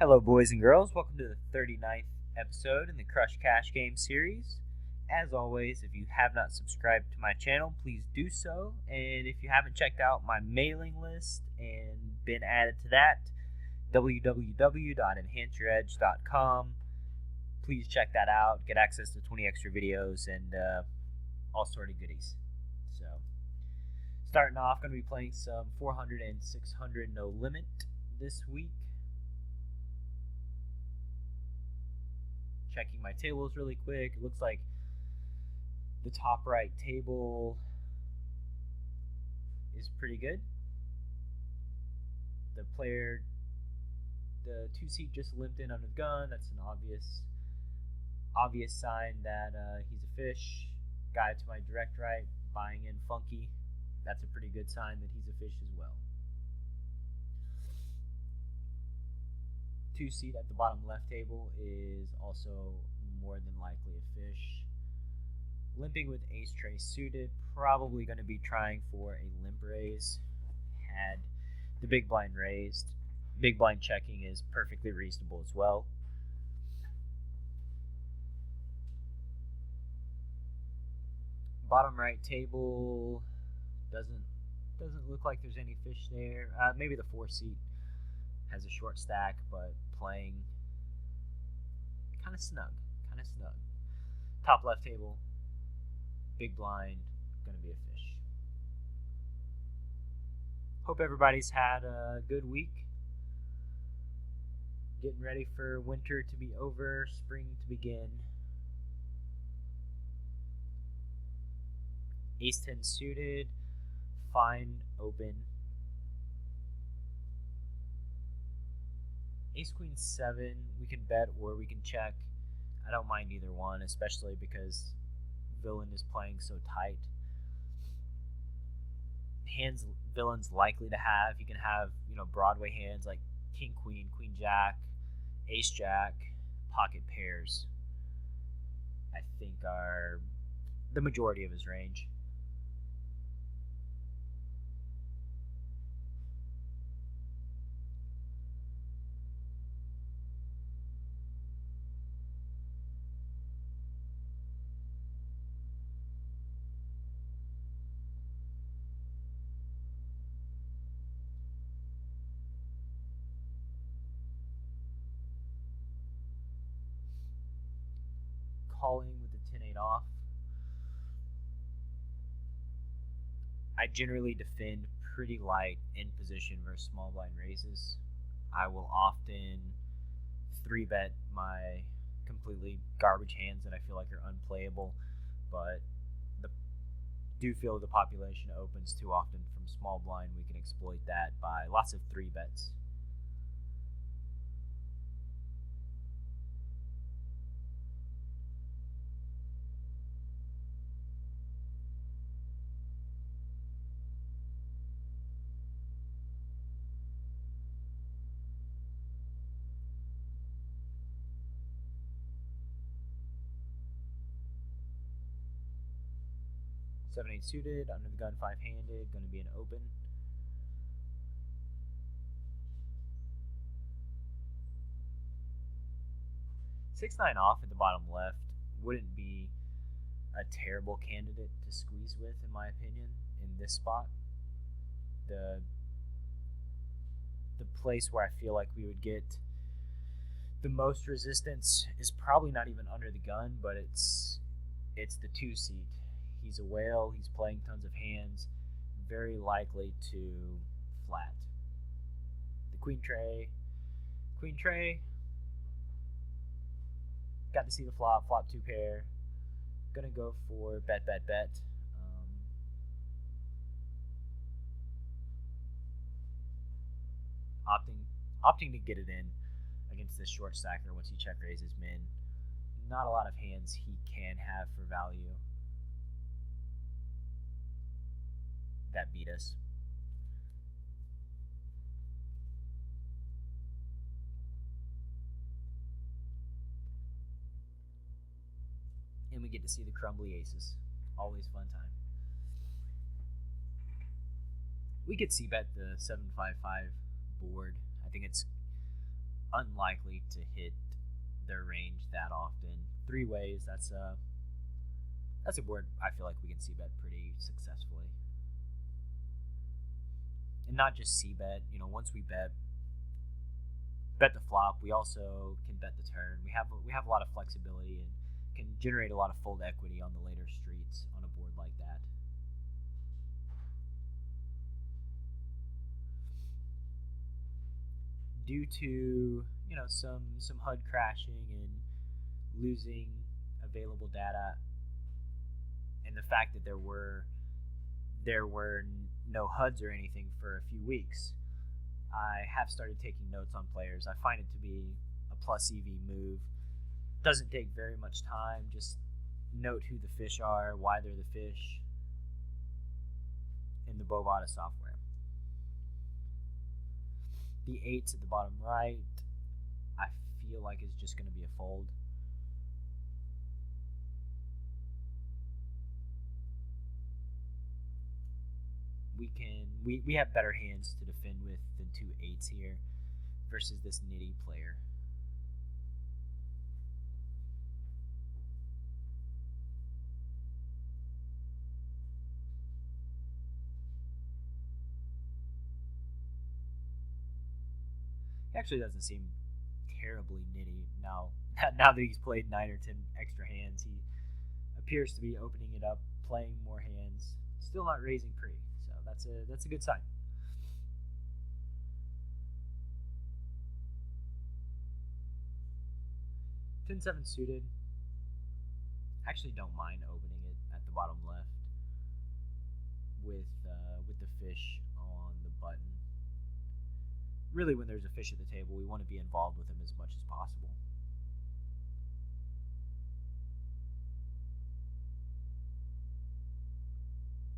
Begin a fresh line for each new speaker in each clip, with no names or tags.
Hello, boys and girls. Welcome to the 39th episode in the Crush Cash Game series. As always, if you have not subscribed to my channel, please do so. And if you haven't checked out my mailing list and been added to that, www.enhanceYourEdge.com. Please check that out. Get access to 20 extra videos and all sort of goodies. So, starting off, going to be playing some 400 and 600 no limit this week. Checking my tables really quick. It looks like the top right table is pretty good. The two seat just limped in under the gun. That's an obvious sign that he's a fish. Guy to my direct right, buying in funky. That's a pretty good sign that he's a fish as well. Two seat at the bottom left table is also more than likely a fish. Limping with ace tray suited, probably going to be trying for a limp raise. Had the big blind raised. Big blind checking is perfectly reasonable as well. Bottom right table doesn't look like there's any fish there. Maybe the 4 seat has a short stack, but playing kind of snug. Top left table, big blind, going to be a fish. Hope everybody's had a good week. Getting ready for winter to be over, spring to begin. Ace 10 suited, fine open. Ace Queen 7, we can bet or we can check. I don't mind either one, especially because villain is playing so tight. Hands villain's likely to have, you can have, Broadway hands like King Queen, Queen Jack, Ace Jack, pocket pairs, I think are the majority of his range. Calling with the 10-8 off. I generally defend pretty light in position versus small blind raises. I will often 3-bet my completely garbage hands that I feel like are unplayable, but do feel the population opens too often from small blind. We can exploit that by lots of 3-bets. Seven, 8 suited, under the gun, 5-handed, going to be an open. Six, 9 off at the bottom left wouldn't be a terrible candidate to squeeze with, in my opinion, in this spot. The place where I feel like we would get the most resistance is probably not even under the gun, but it's the 2 seat. He's a whale, he's playing tons of hands, very likely to flat. The queen tray, got to see the flop 2 pair, gonna go for bet. Opting to get it in against this short stacker once he check raises min. Not a lot of hands he can have for value that beat us. And we get to see the crumbly aces. Always fun time. We could see bet the 7-5-5 board. I think it's unlikely to hit their range that often. Three ways, that's a board I feel like we can c-bet pretty successfully. And not just c-bet, once we bet the flop, we also can bet the turn. We have a lot of flexibility and can generate a lot of fold equity on the later streets on a board like that. Due to some HUD crashing and losing available data, and the fact that there were no HUDs or anything for a few weeks, I have started taking notes on players. I find it to be a plus EV move. Doesn't take very much time. Just note who the fish are, why they're the fish, in the Bovada software. The 8s at the bottom right, I feel like is just going to be a fold. We have better hands to defend with than 2 8s here versus this nitty player. He actually doesn't seem terribly nitty now. Now that he's played 9 or 10 extra hands, he appears to be opening it up, playing more hands, still not raising pre. So that's a good sign. Ten-7 suited. Actually, don't mind opening it at the bottom left with the fish on the button. Really, when there's a fish at the table, we want to be involved with him as much as possible.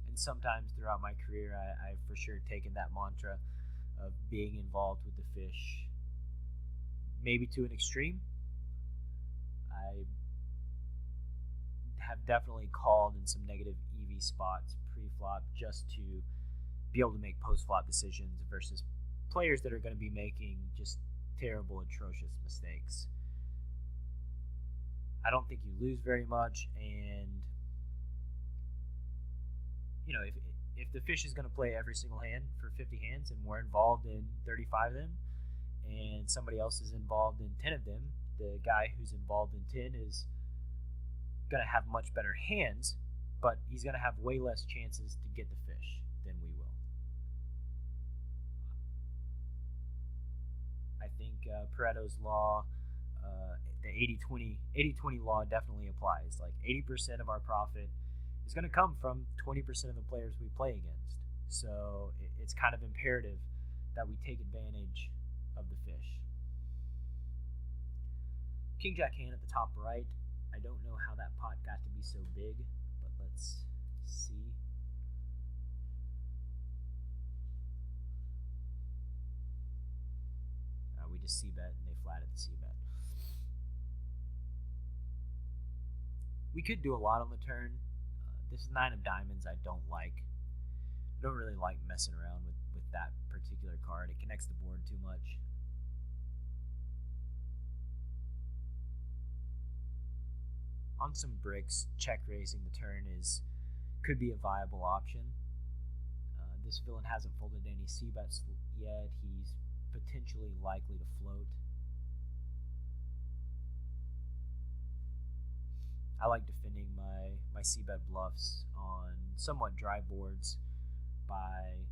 And sometimes throughout my career, I've for sure taken that mantra of being involved with the fish, maybe to an extreme. I have definitely called in some negative EV spots pre-flop just to be able to make post-flop decisions versus players that are going to be making just terrible, atrocious mistakes. I don't think you lose very much, and if the fish is going to play every single hand for 50 hands and we're involved in 35 of them and somebody else is involved in 10 of them, the guy who's involved in 10 is going to have much better hands, but he's going to have way less chances to get the fish than we will. I think Pareto's law, the 80-20 law definitely applies. Like 80% of our profit is going to come from 20% of the players we play against. So it's kind of imperative that we take advantage of the fish. King Jack hand at the top right. I don't know how that pot got to be so big, but let's see. We just c-bet and they flat at the c-bet. We could do a lot on the turn. This 9 of diamonds I don't like. I don't really like messing around with that particular card. It connects the board too much. On some bricks, check raising the turn could be a viable option. This villain hasn't folded any c-bets yet. He's potentially likely to float. I like defending my c-bet bluffs on somewhat dry boards by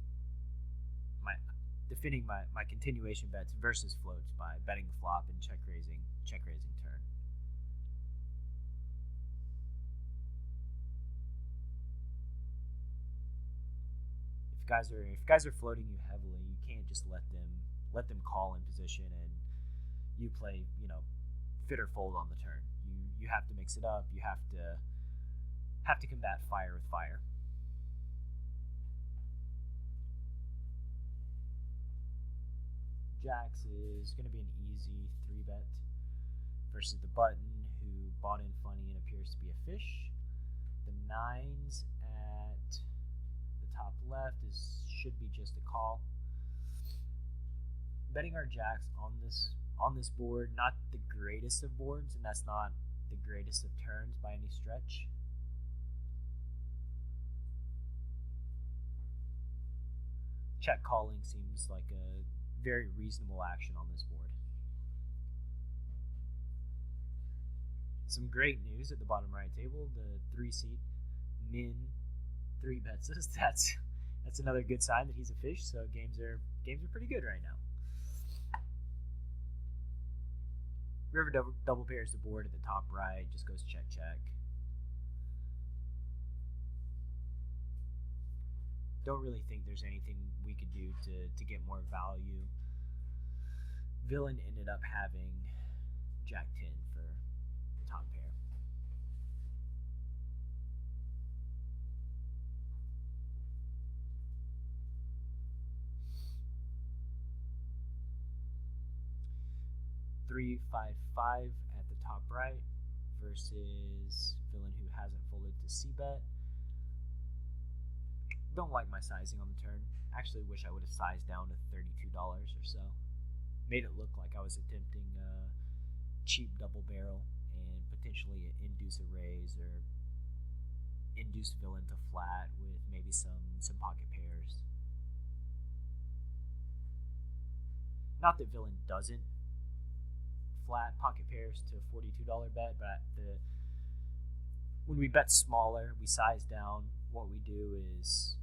defending my continuation bets versus floats by betting the flop and check raising turn. If guys are floating you heavily, you can't just let them call in position and you play, fit or fold on the turn. You have to mix it up. You have to combat fire with fire. Jacks is going to be an easy 3-bet versus the button, who bought in funny and appears to be a fish. The 9s at the top left should be just a call. Betting our jacks on on this board, not the greatest of boards, and that's not the greatest of turns by any stretch. Check calling seems like a very reasonable action on this board. Some great news at the bottom right table. The 3-seat min 3 bets us. That's another good sign that he's a fish. So games are pretty good right now. River double pairs the board at the top right. Just goes check check. Don't really think there's anything we could do to get more value. Villain ended up having Jack 10 for the top pair. Three, 5, 5 at the top right versus Villain who hasn't folded to c-bet. Don't like my sizing on the turn. Actually wish I would have sized down to $32 or so. Made it look like I was attempting a cheap double barrel and potentially induce a raise or induce Villain to flat with maybe some pocket pairs. Not that Villain doesn't flat pocket pairs to a $42 bet, but when we bet smaller, we size down. What we do is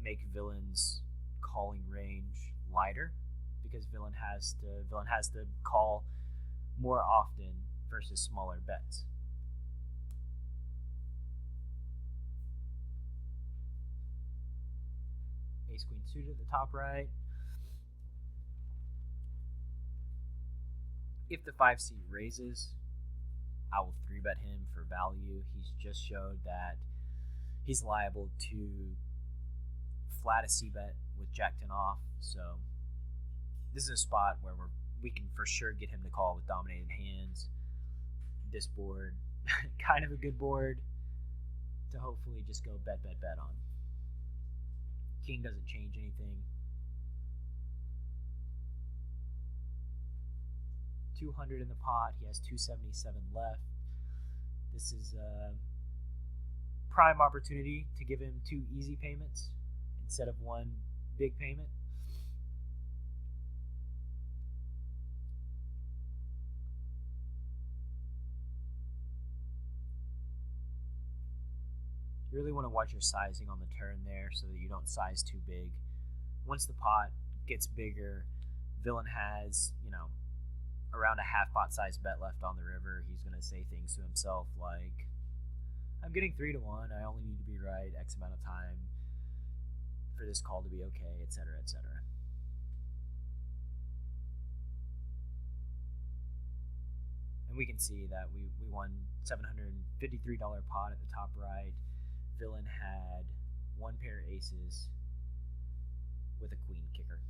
make Villain's calling range lighter because Villain has to call more often versus smaller bets. Ace Queen suited at the top right. If the 5-seat raises, I will 3-bet him for value. He's just showed that he's liable to flat a c-bet with Jack 10 off. So this is a spot where we can for sure get him to call with dominated hands. This board, kind of a good board to hopefully just go bet on. King doesn't change anything. 200 in the pot. He has 277 left. This is a prime opportunity to give him 2 easy payments instead of 1 big payment. You really want to watch your sizing on the turn there so that you don't size too big. Once the pot gets bigger, Villain has, around a half pot size bet left on the river. He's going to say things to himself like, I'm getting 3-1. I only need to be right X amount of time for this call to be okay, etc., etc. And we can see that we won $753 pot at the top right. Villain had 1 pair of aces with a queen kicker.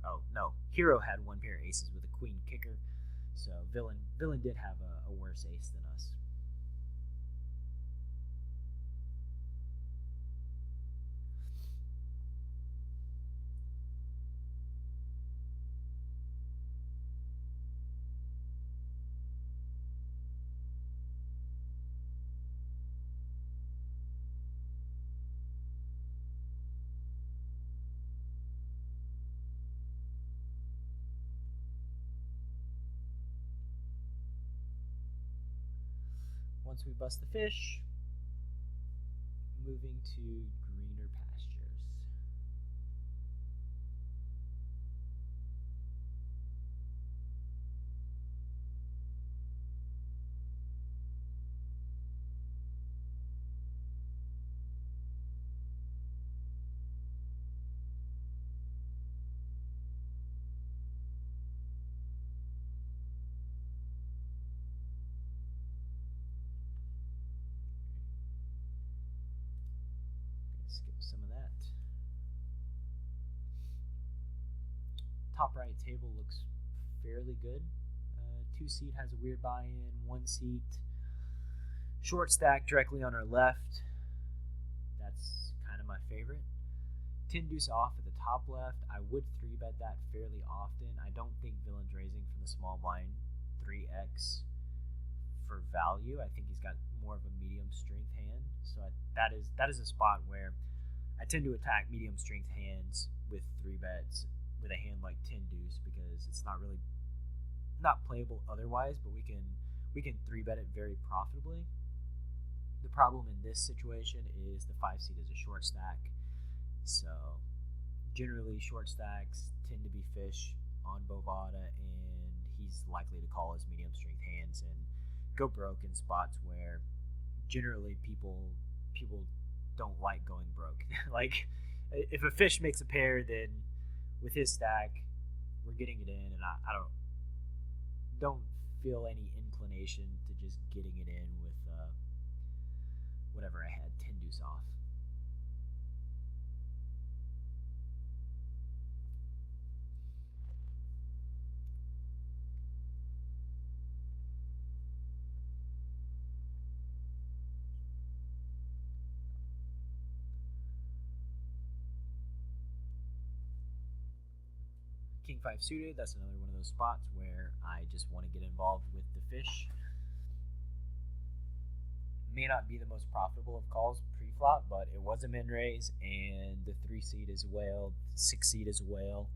Oh, no. Hero had 1 pair of aces with a queen kicker. So Villain did have a worse ace than us. Once we bust the fish, moving to greener pastures. Skip some of that. Top right table looks fairly good. 2-seat has a weird buy-in. 1-seat short stack directly on our left. That's kind of my favorite. 10 deuce off at the top left, I would 3-bet that fairly often. I don't think Villain's raising from the small blind 3x for value. I think he's got more of a medium strength hand, so that is a spot where I tend to attack medium strength hands with 3-bets with a hand like 10 deuce, because it's not playable otherwise, but we can 3-bet it very profitably. The problem in this situation is the 5 seed is a short stack, so generally short stacks tend to be fish on Bovada, and he's likely to call his medium strength hands and go broke in spots where generally people don't like going broke. Like, if a fish makes a pair, then with his stack, we're getting it in, and I don't feel any inclination to just getting it in with whatever I had, 10 deuce off. King 5 suited, that's another one of those spots where I just want to get involved with the fish. May not be the most profitable of calls pre-flop, but it was a min raise, and the 3 seed is a whale, the 6 seed is a whale.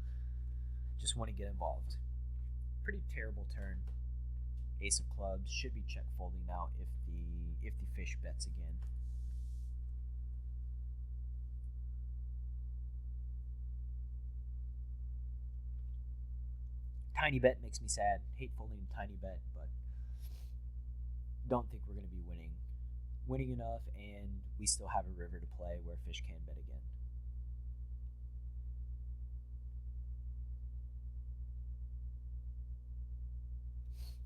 Just want to get involved. Pretty terrible turn. Ace of clubs should be check folding now if the fish bets again. Tiny bet makes me sad. Hate folding tiny bet, but don't think we're going to be winning enough, and we still have a river to play where fish can bet again.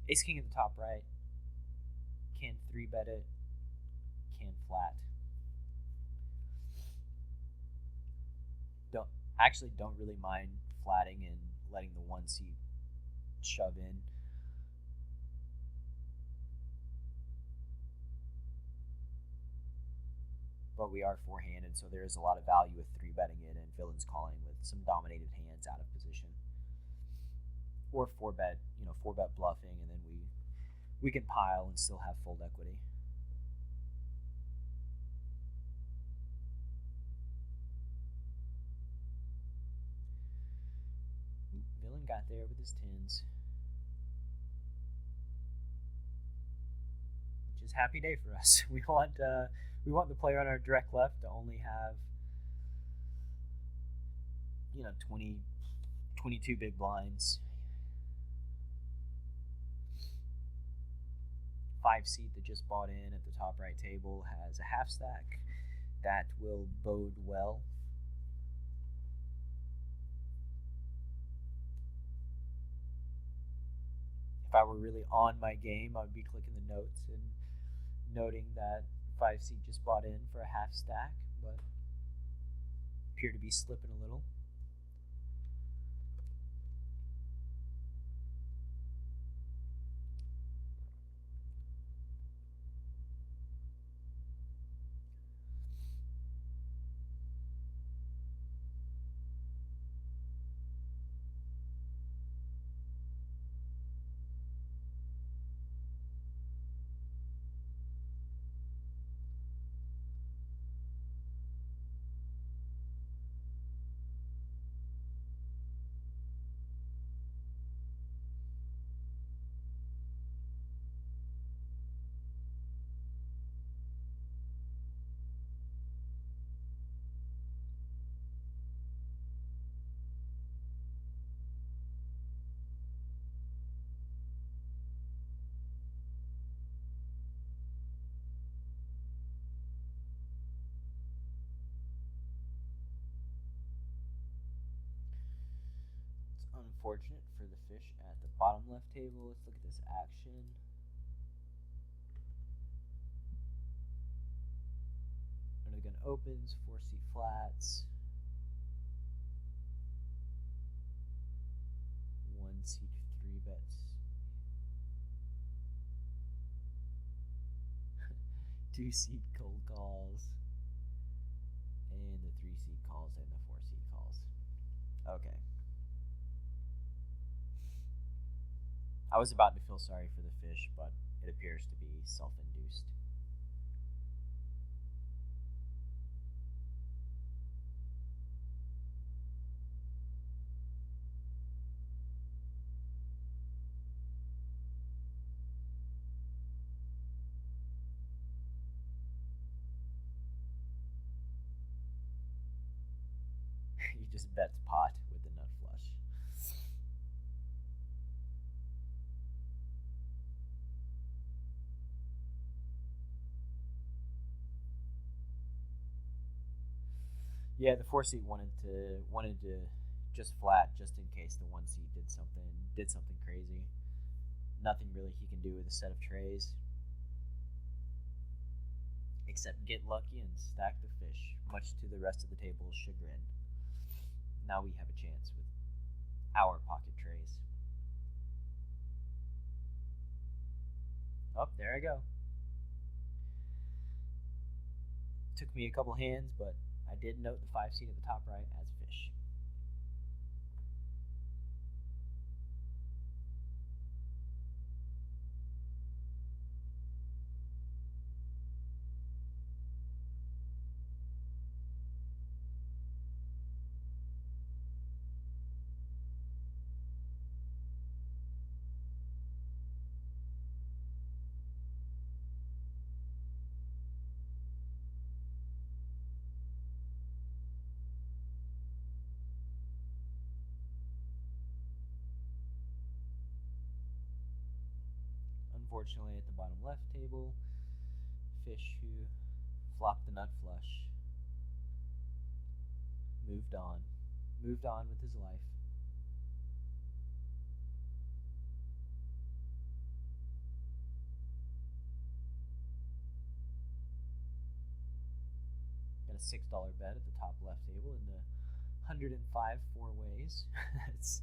Ace king at the top right. Can 3-bet it. Can flat. Don't really mind flatting and letting the 1 seed shove in. But we are four-handed, so there is a lot of value with 3-betting it and villains calling with some dominated hands out of position. Or 4-bet, 4-bet bluffing, and then we can pile and still have fold equity. Villain got there with his 10s. Which is happy day for us. We want the player on our direct left to only have 22 big blinds. 5 seat that just bought in at the top right table has a half stack. That will bode well. If I were really on my game, I would be clicking the notes and noting that 5 seat just bought in for a half stack, but appear to be slipping a little. Unfortunate for the fish at the bottom left table. Let's look at this action. Under the gun opens, 4 seat flats. 1 seat 3 bets. 2 seat cold calls. And the 3 seat calls and the 4 seat calls. Okay. I was about to feel sorry for the fish, but it appears to be self-induced. He just bets pot with the nut flush. Yeah, the 4 seat wanted to just flat just in case the 1 seat did something crazy. Nothing really he can do with a set of trays except get lucky and stack the fish, much to the rest of the table's chagrin. Now we have a chance with our pocket trays. Oh, there I go. Took me a couple hands, but I did note the 5 seat at the top right as fish. Unfortunately, at the bottom left table, fish who flopped the nut flush moved on with his life. Got a $6 bet at the top left table in the 105 four ways. It's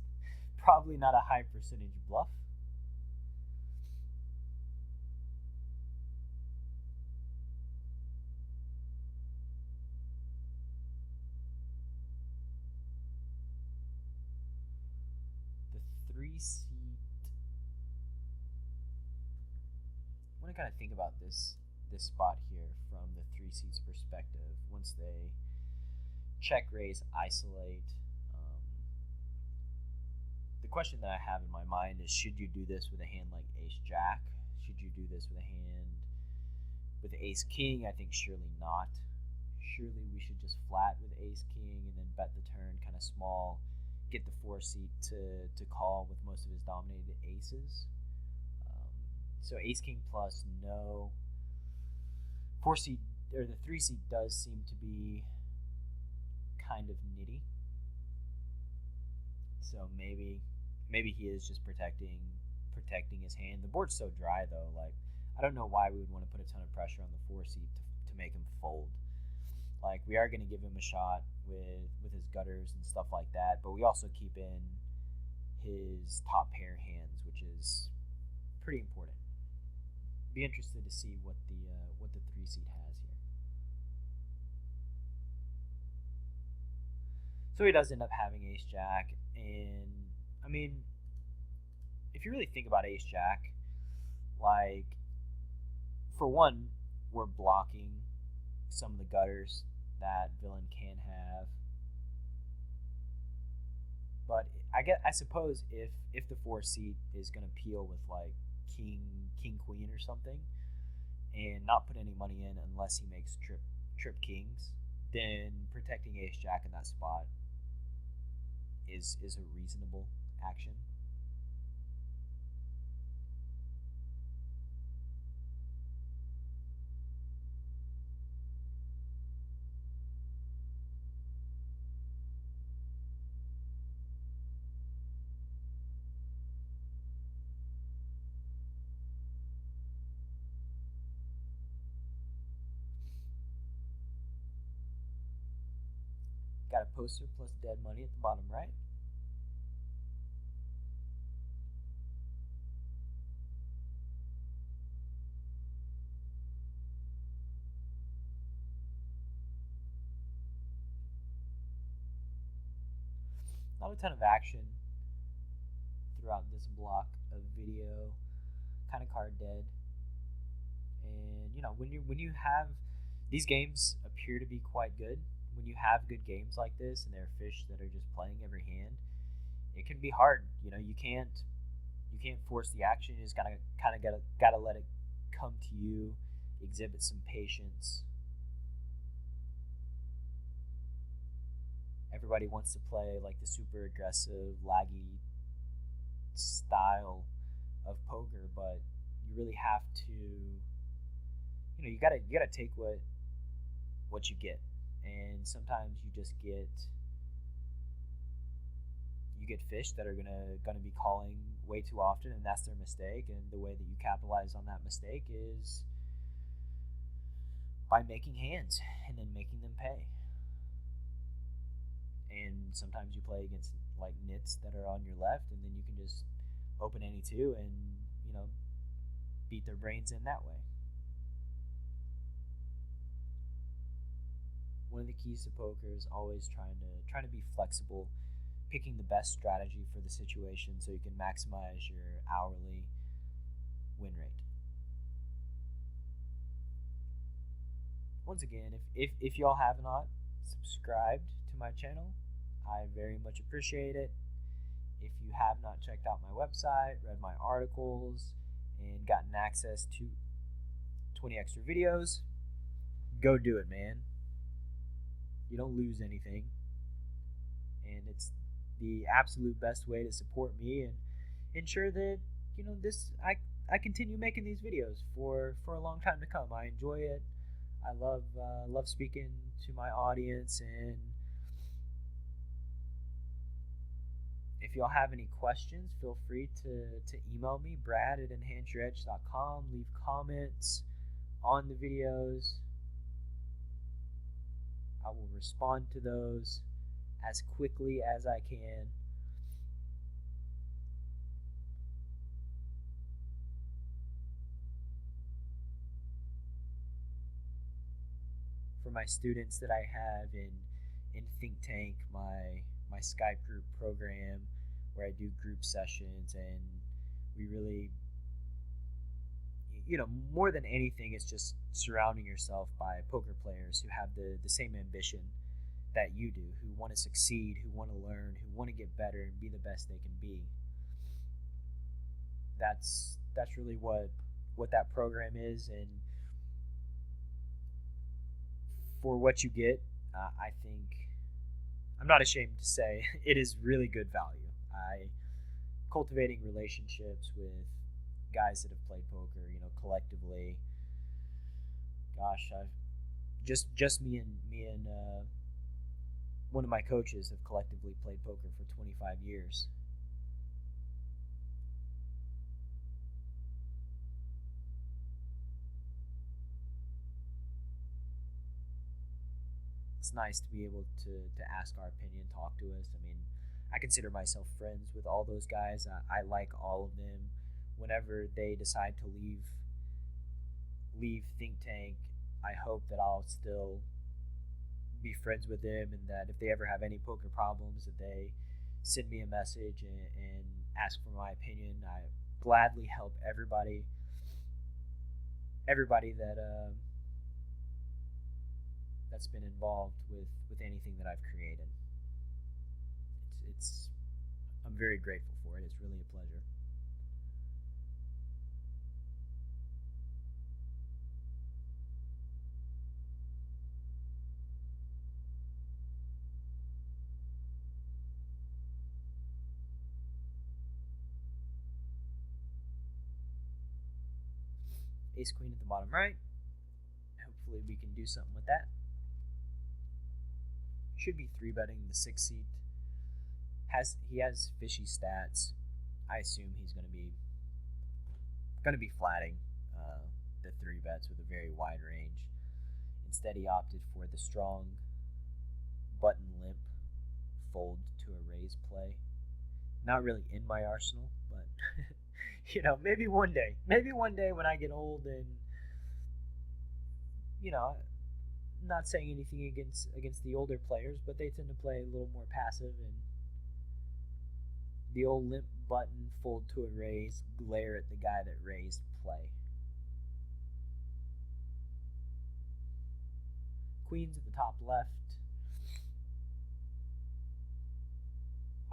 probably not a high percentage bluff. The 3 seat. I want to kind of think about this spot here from the 3 seat's perspective. Once they check raise, isolate. The question that I have in my mind is, should you do this with a hand like Ace Jack? Should you do this with a hand with Ace King? I think surely not. Surely we should just flat with Ace King and then bet the turn kind of small, get the 4 seat to call with most of his dominated aces. So Ace King plus, no. 4 seat or the 3 seat does seem to be kind of nitty. So maybe he is just protecting his hand. The board's so dry though. Like, I don't know why we would want to put a ton of pressure on the 4 seat to make him fold. Like, we are going to give him a shot with his gutters and stuff like that, but we also keep in his top pair hands, which is pretty important. Be interested to see what the 3 seat has here. So he does end up having Ace Jack, and I mean, if you really think about Ace Jack, like, for one, we're blocking some of the gutters that villain can have. But I suppose if the 4 seat is going to peel with like king queen or something, and not put any money in unless he makes trip kings, then protecting Ace Jack in that spot is a reasonable action. Got a poster plus dead money at the bottom right. not a ton of action throughout this block of video, kind of card dead. And when you have these games appear to be quite good, when you have good games like this and there are fish that are just playing every hand, it can be hard. You can't force the action. You just gotta let it come to you. Exhibit some patience. Everybody wants to play like the super aggressive, laggy style of poker, but you really have to. You gotta take what you get, and sometimes you just get fish that are gonna be calling way too often, and that's their mistake. And the way that you capitalize on that mistake is by making hands and then making them pay. And sometimes you play against like nits that are on your left, and then you can just open any two and beat their brains in that way. One of the keys to poker is always trying to be flexible, picking the best strategy for the situation so you can maximize your hourly win rate. Once again, if y'all have not subscribed to my channel, I very much appreciate it. If you have not checked out my website, read my articles, and gotten access to 20 extra videos, go do it, man. You don't lose anything. And it's the absolute best way to support me and ensure that I continue making these videos for a long time to come. I enjoy it. I love speaking to my audience, and if y'all have any questions, feel free to email me, brad@enhanceYourEdge.com. Leave comments on the videos. I will respond to those as quickly as I can. For my students that I have in Think Tank, my Skype group program where I do group sessions, and we really, more than anything, it's just surrounding yourself by poker players who have the same ambition that you do, who want to succeed, who want to learn, who want to get better and be the best they can be. That's really what that program is, and for what you get, I think I'm not ashamed to say it is really good value. Cultivating relationships with guys that have played poker, collectively. Gosh, I've just me and one of my coaches have collectively played poker for 25 years. It's nice to be able to ask our opinion, talk to us. I mean, I consider myself friends with all those guys. I like all of them. Whenever they decide to leave Think Tank, I hope that I'll still be friends with them, and that if they ever have any poker problems, that they send me a message and ask for my opinion. I gladly help everybody that's been involved with anything that I've created. I'm very grateful for it. It's really a pleasure. Ace Queen at the bottom right. Hopefully we can do something with that. Should be 3-betting the 6 seat. He has fishy stats. I assume he's going to be flatting the 3-bets with a very wide range. Instead, he opted for the strong button limp fold to a raise play. Not really in my arsenal, but maybe one day when I get old, and not saying anything against the older players, but they tend to play a little more passive, and The old limp button, fold to a raise, glare at the guy that raised, play. Queens at the top left.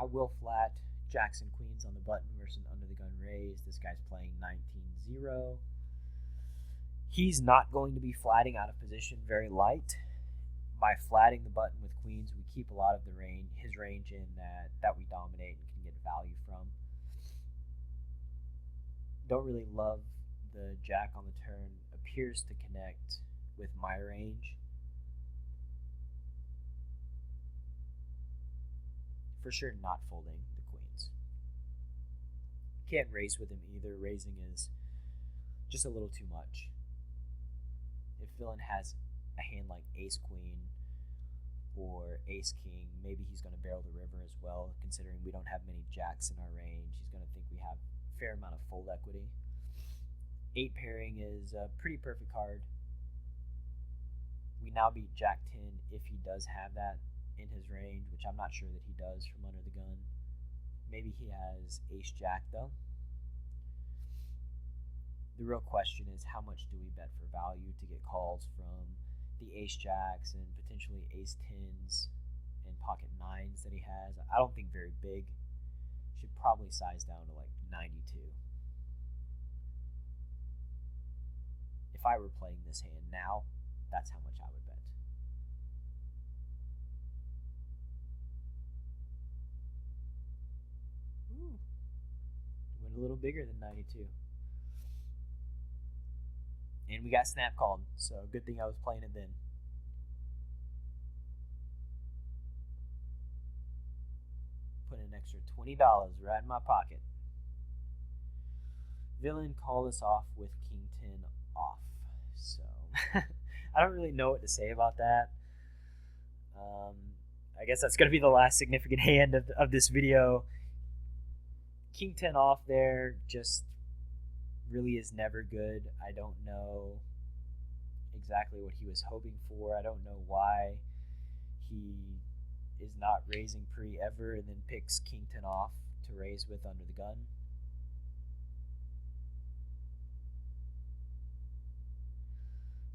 I will flat jacks and queens on the button versus under the gun raise. This guy's playing 19-0. He's not going to be flatting out of position very light. By flatting the button with queens, we keep a lot of his range in that we dominate and can get value from. Don't really love the jack on the turn. Appears to connect with my range. For sure not folding the queens. Can't raise with him either. Raising is just a little too much. If villain has a hand like ace-queen or ace-king, maybe he's going to barrel the river as well, considering we don't have many jacks in our range. He's going to think we have a fair amount of fold equity. 8 pairing is a pretty perfect card. We now beat Jack-10 if he does have that in his range, which I'm not sure that he does from under the gun. Maybe he has ace-jack though. The real question is, how much do we bet for value to get calls from the ace-jacks and potentially ace-10s and pocket 9s that he has? I don't think very big. Should probably size down to like 92. If I were playing this hand now, that's how much I would bet. Ooh. Went a little bigger than 92. And we got snap called, so good thing I was playing it then. Put an extra $20 right in my pocket. Villain called us off with King 10 off. So, I don't really know what to say about that. I guess that's going to be the last significant hand of this video. King 10 off there just really is never good. I don't know exactly what he was hoping for. I don't know why he is not raising pre ever and then picks King 10 off to raise with under the gun.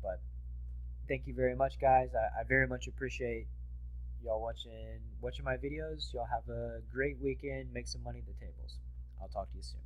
But thank you very much, guys. I very much appreciate y'all watching my videos. Y'all have a great weekend. Make some money at the tables. I'll talk to you soon.